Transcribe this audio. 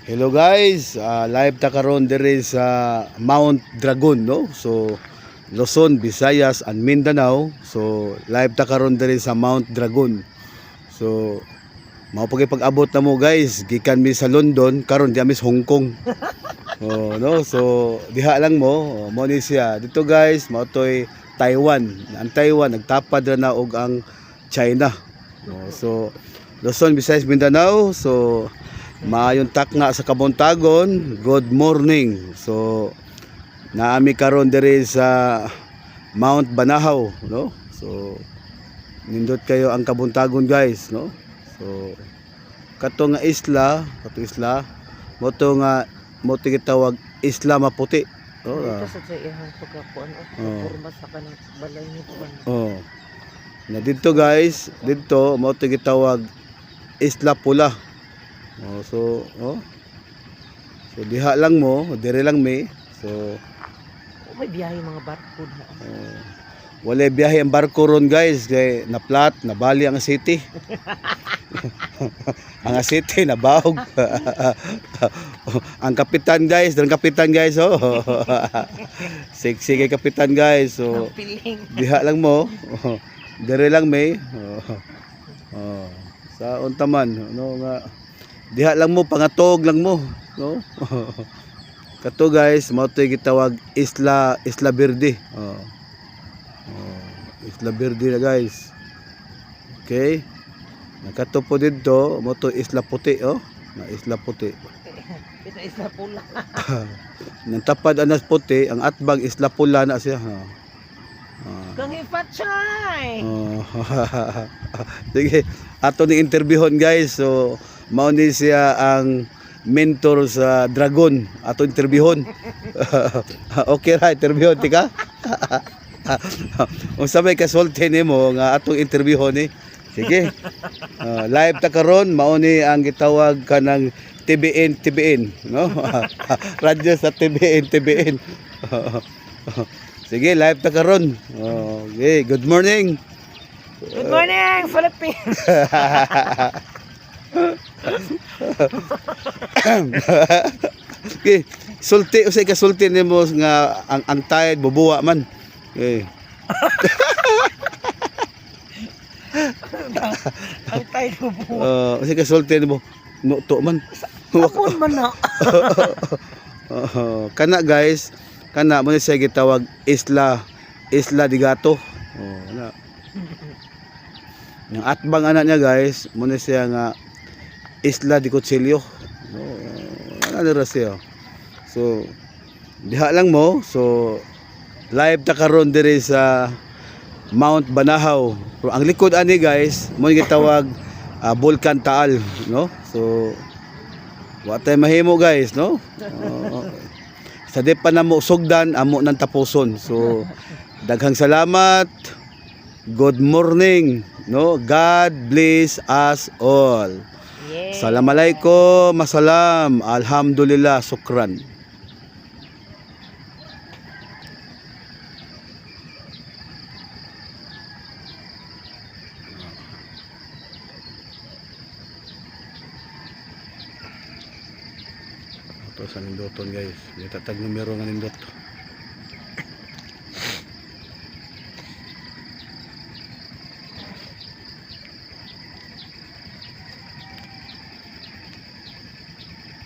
Hello guys, live ta karon diri sa Mount Dragon, no? So Luzon, Visayas and Mindanao. So live ta karon diri sa Mount Dragon. So mao pag-abot na mo guys, gikan mi sa London, karon di mi sa Hong Kong. Oh, no? So diha lang mo, mo ni siya. Dito guys, mao toy Taiwan. Ang Taiwan nagtapad ra na og ang China. Oh, so Luzon, Visayas, Mindanao. So maayong takna sa Kabuntagon, good morning. So naami karon diri sa Mount Banahaw, no? So nindot kayo ang Kabuntagon guys, no? So kato nga isla mo to nga mo gitawag Isla Maputi. Oh, ito sa iyang pagkakuan o forma sa kanang balay ni kuan. Oh. Na dito guys, dito mo to gitawag Isla Pula. Oh, so diha lang mo, dire lang mi. So May biyahe mga barko na. wala biyahe ang barko ron guys, kay naplat, nabali ang city. Ang city nabahog. Ang kapitan guys, oh. Sexy kay kapitan guys. So diha lang mo. Dire lang mi. Sa untaman, no nga diha lang mo, pangatog lang mo, no? Kato guys, mao toy gitawag Isla Verde. Isla Verde na guys. Okay? Nakato po dito, mao toy Isla Puti, oh. Na Isla Puti. Ito Isla Pula. Nang tapad anas puti, ang atbang Isla Pula na siya. Kang ipatchay. Sige, ato ni interviewon guys. So mao ni siya ang mentor sa Dragon. Ato interviewon. Okay ra, interviewon tika. Unsa may kasulti nimo nga atong interviewon ni? Sige. Live ta karon, mao ni ang gitawag kanang TBN, no? Radyo sa TBN. Sige, live ta karon. Okay, good morning. Good morning, Philippines. Okay, sulti usay ka sulti nimo nga ang tayad bubuwa man. Okay. Ang tayo po. Usay ka sulti nimo nuto man. Apon man na. Kana guys, kana mo siya gitawag Isla de Gato. Na. Yung atbang anak niya guys, mo ni siya nga Isla de Cuchillo. Ano ra siya. So diha lang mo. So live ta karon diri sa Mount Banahaw. Pero ang likod ani guys, mo gitawag Bulkan Taal, no? So wa tay mahimo guys, no? Sa di pa na mo sugdan, amo nang tapuson. So daghang salamat. Good morning, no? God bless us all. Yeah. Assalamualaikum, masalam, alhamdulillah, sukran. Ito sa nindoton guys, itatag numero nga nindot.